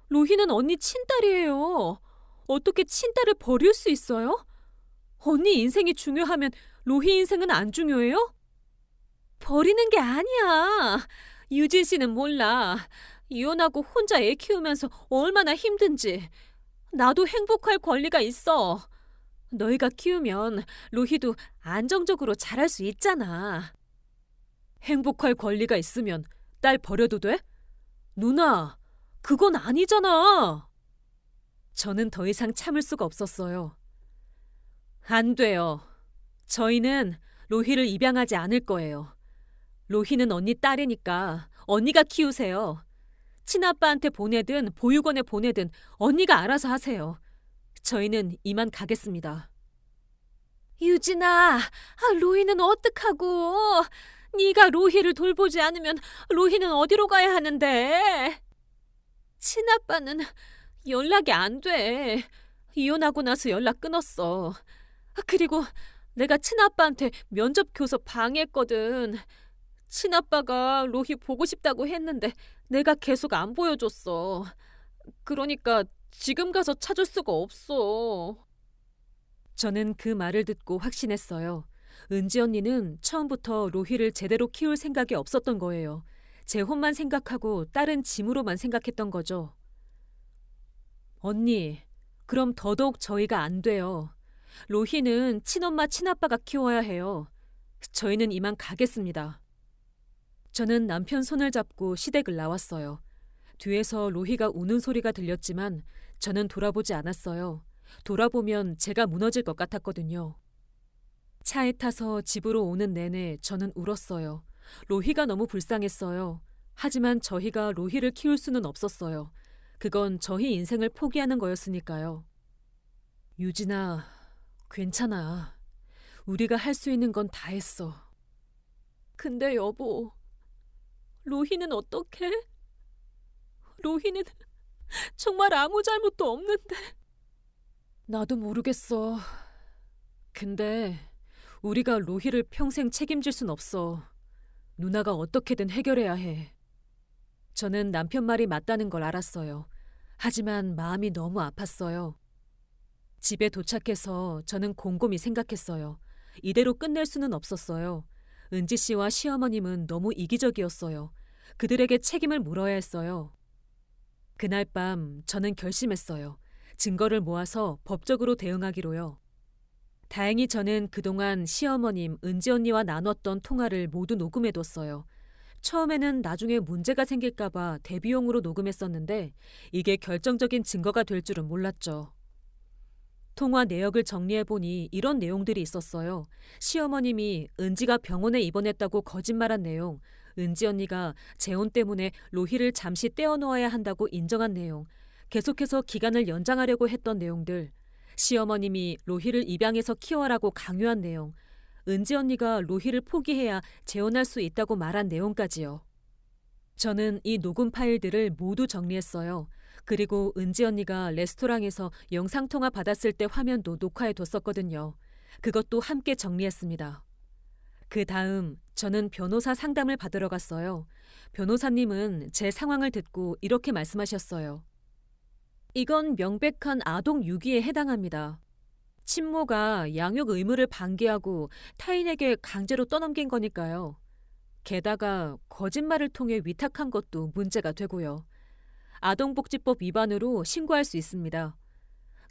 로희는 언니 친딸이에요. 어떻게 친딸을 버릴 수 있어요? 언니 인생이 중요하면 로희 인생은 안 중요해요? 버리는 게 아니야. 유진 씨는 몰라. 이혼하고 혼자 애 키우면서 얼마나 힘든지. 나도 행복할 권리가 있어. 너희가 키우면 로희도 안정적으로 자랄 수 있잖아. 행복할 권리가 있으면 딸 버려도 돼? 누나, 그건 아니잖아. 저는 더 이상 참을 수가 없었어요. 안 돼요. 저희는 로희를 입양하지 않을 거예요. 로희는 언니 딸이니까 언니가 키우세요. 친아빠한테 보내든 보육원에 보내든 언니가 알아서 하세요. 저희는 이만 가겠습니다. 유진아, 로희는 어떡하고? 네가 로희를 돌보지 않으면 로희는 어디로 가야 하는데? 친아빠는 연락이 안 돼. 이혼하고 나서 연락 끊었어. 그리고 내가 친아빠한테 면접 교섭 방해했거든. 친아빠가 로희 보고 싶다고 했는데 내가 계속 안 보여줬어. 그러니까 지금 가서 찾을 수가 없어. 저는 그 말을 듣고 확신했어요. 은지 언니는 처음부터 로희를 제대로 키울 생각이 없었던 거예요. 제 혼만 생각하고 딸은 짐으로만 생각했던 거죠. 언니, 그럼 더더욱 저희가 안 돼요. 로희는 친엄마, 친아빠가 키워야 해요. 저희는 이만 가겠습니다. 저는 남편 손을 잡고 시댁을 나왔어요. 뒤에서 로희가 우는 소리가 들렸지만 저는 돌아보지 않았어요. 돌아보면 제가 무너질 것 같았거든요. 차에 타서 집으로 오는 내내 저는 울었어요. 로희가 너무 불쌍했어요. 하지만 저희가 로희를 키울 수는 없었어요. 그건 저희 인생을 포기하는 거였으니까요. 유진아, 괜찮아. 우리가 할 수 있는 건 다 했어. 근데 여보, 로희는 어떡해? 로희는 정말 아무 잘못도 없는데. 나도 모르겠어. 근데 우리가 로희를 평생 책임질 순 없어. 누나가 어떻게든 해결해야 해. 저는 남편 말이 맞다는 걸 알았어요. 하지만 마음이 너무 아팠어요. 집에 도착해서 저는 곰곰이 생각했어요. 이대로 끝낼 수는 없었어요. 은지 씨와 시어머님은 너무 이기적이었어요. 그들에게 책임을 물어야 했어요. 그날 밤 저는 결심했어요. 증거를 모아서 법적으로 대응하기로요. 다행히 저는 그동안 시어머님, 은지 언니와 나눴던 통화를 모두 녹음해뒀어요. 처음에는 나중에 문제가 생길까봐 대비용으로 녹음했었는데 이게 결정적인 증거가 될 줄은 몰랐죠. 통화 내역을 정리해보니 이런 내용들이 있었어요. 시어머님이 은지가 병원에 입원했다고 거짓말한 내용, 은지 언니가 재혼 때문에 로희를 잠시 떼어놓아야 한다고 인정한 내용, 계속해서 기간을 연장하려고 했던 내용들, 시어머님이 로희를 입양해서 키워라고 강요한 내용, 은지 언니가 로희를 포기해야 재혼할 수 있다고 말한 내용까지요. 저는 이 녹음 파일들을 모두 정리했어요. 그리고 은지 언니가 레스토랑에서 영상통화 받았을 때 화면도 녹화해뒀었거든요. 그것도 함께 정리했습니다. 그 다음 저는 변호사 상담을 받으러 갔어요. 변호사님은 제 상황을 듣고 이렇게 말씀하셨어요. 이건 명백한 아동 유기에 해당합니다. 친모가 양육 의무를 방기하고 타인에게 강제로 떠넘긴 거니까요. 게다가 거짓말을 통해 위탁한 것도 문제가 되고요. 아동복지법 위반으로 신고할 수 있습니다.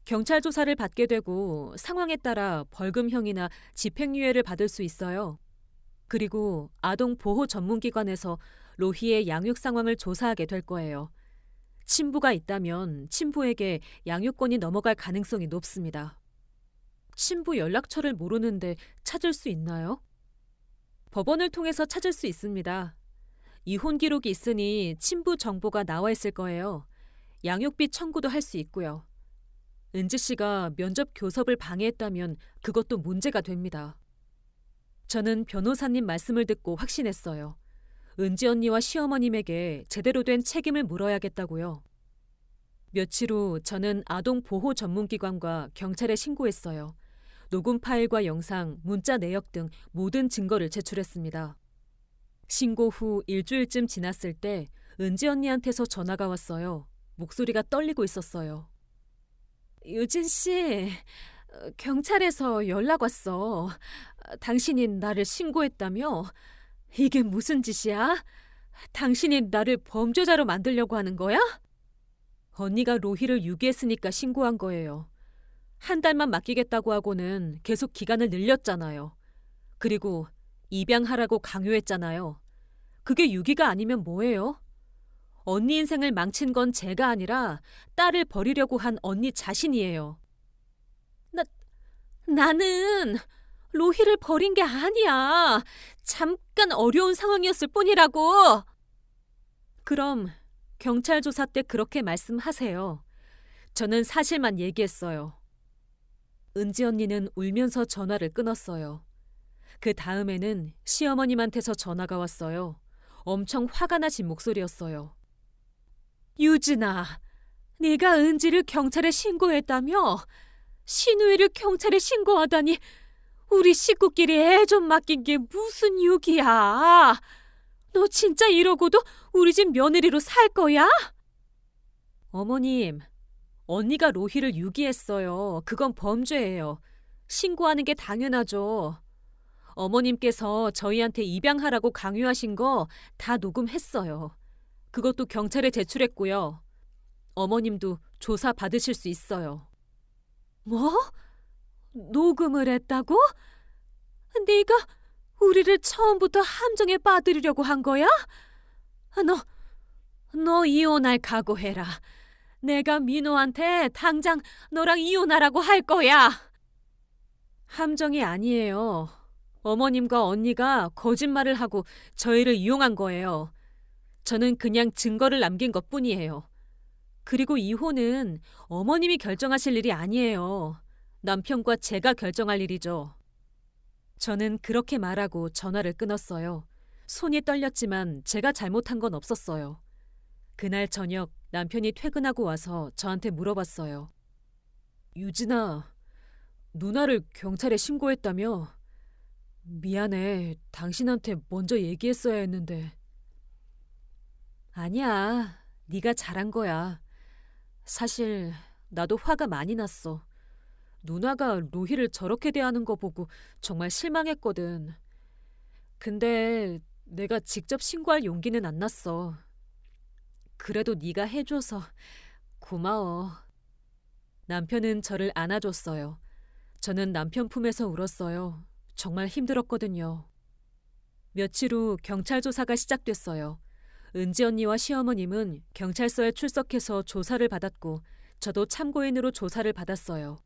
경찰 조사를 받게 되고 상황에 따라 벌금형이나 집행유예를 받을 수 있어요. 그리고 아동보호 전문기관에서 로희의 양육 상황을 조사하게 될 거예요. 친부가 있다면 친부에게 양육권이 넘어갈 가능성이 높습니다. 친부 연락처를 모르는데 찾을 수 있나요? 법원을 통해서 찾을 수 있습니다. 이혼 기록이 있으니 친부 정보가 나와 있을 거예요. 양육비 청구도 할 수 있고요. 은지 씨가 면접 교섭을 방해했다면 그것도 문제가 됩니다. 저는 변호사님 말씀을 듣고 확신했어요. 은지 언니와 시어머님에게 제대로 된 책임을 물어야겠다고요. 며칠 후 저는 아동보호 전문기관과 경찰에 신고했어요. 녹음 파일과 영상, 문자 내역 등 모든 증거를 제출했습니다. 신고 후 일주일쯤 지났을 때 은지 언니한테서 전화가 왔어요. 목소리가 떨리고 있었어요. 유진 씨, 경찰에서 연락 왔어. 당신이 나를 신고했다며? 이게 무슨 짓이야? 당신이 나를 범죄자로 만들려고 하는 거야? 언니가 로희를 유기했으니까 신고한 거예요. 한 달만 맡기겠다고 하고는 계속 기간을 늘렸잖아요. 그리고 입양하라고 강요했잖아요. 그게 유기가 아니면 뭐예요? 언니 인생을 망친 건 제가 아니라 딸을 버리려고 한 언니 자신이에요. 나는 로희를 버린 게 아니야. 잠깐 어려운 상황이었을 뿐이라고. 그럼 경찰 조사 때 그렇게 말씀하세요. 저는 사실만 얘기했어요. 은지 언니는 울면서 전화를 끊었어요. 그 다음에는 시어머님한테서 전화가 왔어요. 엄청 화가 나신 목소리였어요. 유진아, 네가 은지를 경찰에 신고했다며? 신우이를 경찰에 신고하다니 우리 식구끼리 애 좀 맡긴 게 무슨 유기야? 너 진짜 이러고도 우리 집 며느리로 살 거야? 어머님, 언니가 로희를 유기했어요. 그건 범죄예요. 신고하는 게 당연하죠. 어머님께서 저희한테 입양하라고 강요하신 거 다 녹음했어요. 그것도 경찰에 제출했고요. 어머님도 조사 받으실 수 있어요. 뭐? 녹음을 했다고? 네가 우리를 처음부터 함정에 빠뜨리려고 한 거야? 너 이혼할 각오해라. 내가 민호한테 당장 너랑 이혼하라고 할 거야. 함정이 아니에요. 어머님과 언니가 거짓말을 하고 저희를 이용한 거예요. 저는 그냥 증거를 남긴 것뿐이에요. 그리고 이혼은 어머님이 결정하실 일이 아니에요. 남편과 제가 결정할 일이죠. 저는 그렇게 말하고 전화를 끊었어요. 손이 떨렸지만 제가 잘못한 건 없었어요. 그날 저녁 남편이 퇴근하고 와서 저한테 물어봤어요. 유진아, 누나를 경찰에 신고했다며? 미안해. 당신한테 먼저 얘기했어야 했는데. 아니야. 네가 잘한 거야. 사실 나도 화가 많이 났어. 누나가 로희를 저렇게 대하는 거 보고 정말 실망했거든. 근데 내가 직접 신고할 용기는 안 났어. 그래도 네가 해줘서 고마워. 남편은 저를 안아줬어요. 저는 남편 품에서 울었어요. 정말 힘들었거든요. 며칠 후 경찰 조사가 시작됐어요. 은지 언니와 시어머님은 경찰서에 출석해서 조사를 받았고 저도 참고인으로 조사를 받았어요.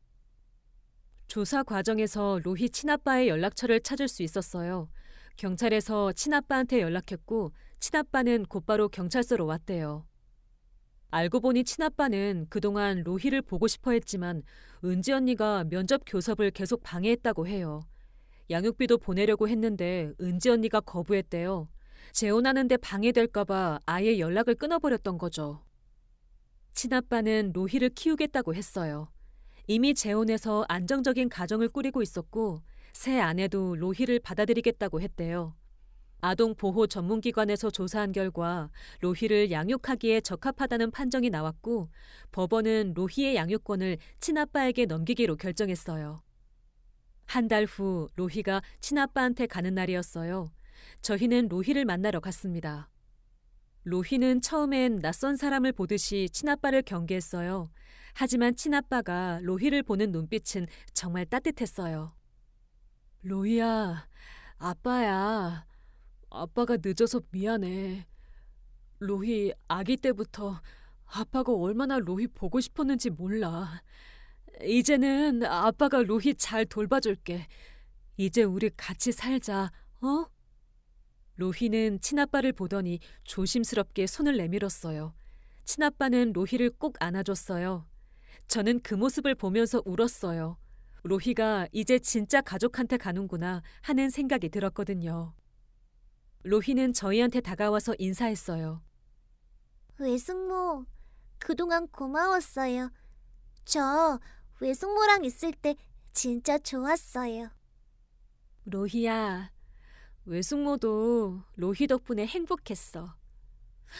조사 과정에서 로희 친아빠의 연락처를 찾을 수 있었어요. 경찰에서 친아빠한테 연락했고 친아빠는 곧바로 경찰서로 왔대요. 알고 보니 친아빠는 그동안 로희를 보고 싶어 했지만 은지 언니가 면접 교섭을 계속 방해했다고 해요. 양육비도 보내려고 했는데 은지 언니가 거부했대요. 재혼하는데 방해될까봐 아예 연락을 끊어버렸던 거죠. 친아빠는 로희를 키우겠다고 했어요. 이미 재혼해서 안정적인 가정을 꾸리고 있었고 새 아내도 로희를 받아들이겠다고 했대요. 아동보호 전문기관에서 조사한 결과 로희를 양육하기에 적합하다는 판정이 나왔고 법원은 로희의 양육권을 친아빠에게 넘기기로 결정했어요. 한 달 후 로희가 친아빠한테 가는 날이었어요. 저희는 로희를 만나러 갔습니다. 로희는 처음엔 낯선 사람을 보듯이 친아빠를 경계했어요. 하지만 친아빠가 로희를 보는 눈빛은 정말 따뜻했어요. 로희야, 아빠야. 아빠가 늦어서 미안해. 로희 아기 때부터 아빠가 얼마나 로희 보고 싶었는지 몰라. 이제는 아빠가 로희 잘 돌봐줄게. 이제 우리 같이 살자, 어? 로희는 친아빠를 보더니 조심스럽게 손을 내밀었어요. 친아빠는 로희를 꼭 안아줬어요. 저는 그 모습을 보면서 울었어요. 로희가 이제 진짜 가족한테 가는구나 하는 생각이 들었거든요. 로희는 저희한테 다가와서 인사했어요. 외숙모, 그동안 고마웠어요. 저 외숙모랑 있을 때 진짜 좋았어요. 로희야, 외숙모도 로희 덕분에 행복했어.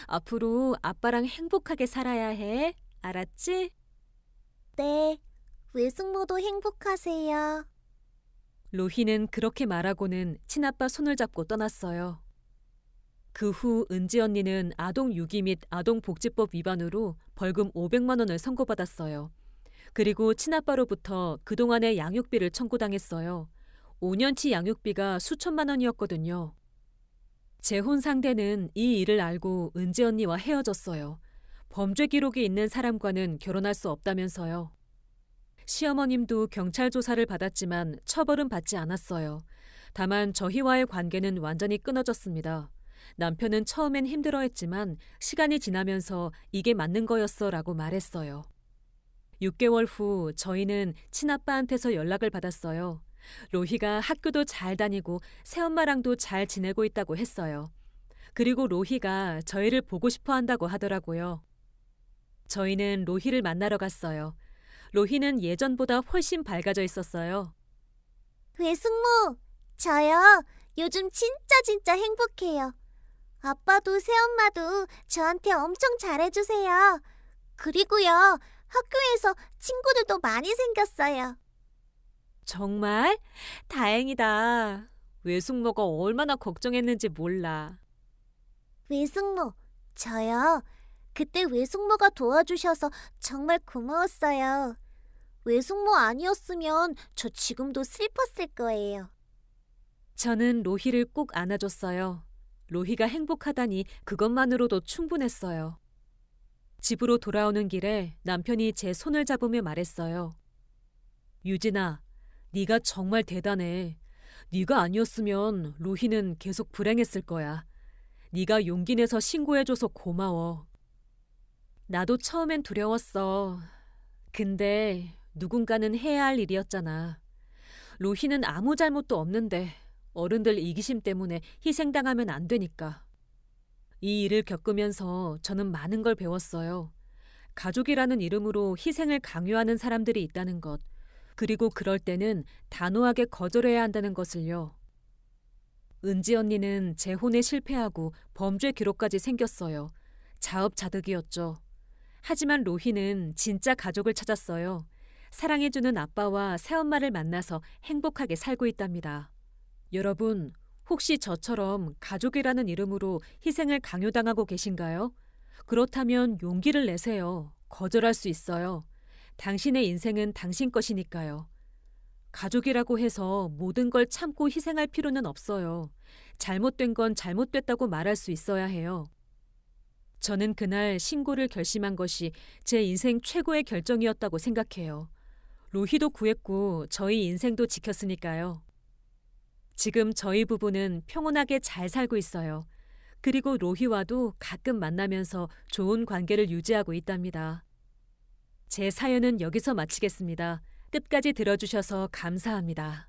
앞으로 아빠랑 행복하게 살아야 해. 알았지? 네, 외숙모도 행복하세요. 로희는 그렇게 말하고는 친아빠 손을 잡고 떠났어요. 그 후 은지 언니는 아동 유기 및 아동복지법 위반으로 벌금 500만 원을 선고받았어요. 그리고 친아빠로부터 그동안의 양육비를 청구당했어요. 5년치 양육비가 수천만 원이었거든요. 재혼 상대는 이 일을 알고 은지 언니와 헤어졌어요. 범죄 기록이 있는 사람과는 결혼할 수 없다면서요. 시어머님도 경찰 조사를 받았지만 처벌은 받지 않았어요. 다만 저희와의 관계는 완전히 끊어졌습니다. 남편은 처음엔 힘들어했지만 시간이 지나면서 이게 맞는 거였어라고 말했어요. 6개월 후 저희는 친아빠한테서 연락을 받았어요. 로희가 학교도 잘 다니고 새엄마랑도 잘 지내고 있다고 했어요. 그리고 로희가 저희를 보고 싶어 한다고 하더라고요. 저희는 로희를 만나러 갔어요. 로희는 예전보다 훨씬 밝아져 있었어요. 외숙모, 저요. 요즘 진짜 행복해요. 아빠도 새엄마도 저한테 엄청 잘해주세요. 그리고요, 학교에서 친구들도 많이 생겼어요. 정말? 다행이다. 외숙모가 얼마나 걱정했는지 몰라. 외숙모, 저요. 그때 외숙모가 도와주셔서 정말 고마웠어요. 외숙모 아니었으면 저 지금도 슬펐을 거예요. 저는 로희를 꼭 안아줬어요. 로희가 행복하다니 그것만으로도 충분했어요. 집으로 돌아오는 길에 남편이 제 손을 잡으며 말했어요. 유진아, 네가 정말 대단해. 네가 아니었으면 로희는 계속 불행했을 거야. 네가 용기 내서 신고해줘서 고마워. 나도 처음엔 두려웠어. 근데 누군가는 해야 할 일이었잖아. 로희는 아무 잘못도 없는데 어른들 이기심 때문에 희생당하면 안 되니까. 이 일을 겪으면서 저는 많은 걸 배웠어요. 가족이라는 이름으로 희생을 강요하는 사람들이 있다는 것, 그리고 그럴 때는 단호하게 거절해야 한다는 것을요. 은지 언니는 재혼에 실패하고 범죄 기록까지 생겼어요. 자업자득이었죠. 하지만 로희는 진짜 가족을 찾았어요. 사랑해주는 아빠와 새엄마를 만나서 행복하게 살고 있답니다. 여러분, 혹시 저처럼 가족이라는 이름으로 희생을 강요당하고 계신가요? 그렇다면 용기를 내세요. 거절할 수 있어요. 당신의 인생은 당신 것이니까요. 가족이라고 해서 모든 걸 참고 희생할 필요는 없어요. 잘못된 건 잘못됐다고 말할 수 있어야 해요. 저는 그날 신고를 결심한 것이 제 인생 최고의 결정이었다고 생각해요. 로희도 구했고 저희 인생도 지켰으니까요. 지금 저희 부부는 평온하게 잘 살고 있어요. 그리고 로희와도 가끔 만나면서 좋은 관계를 유지하고 있답니다. 제 사연은 여기서 마치겠습니다. 끝까지 들어주셔서 감사합니다.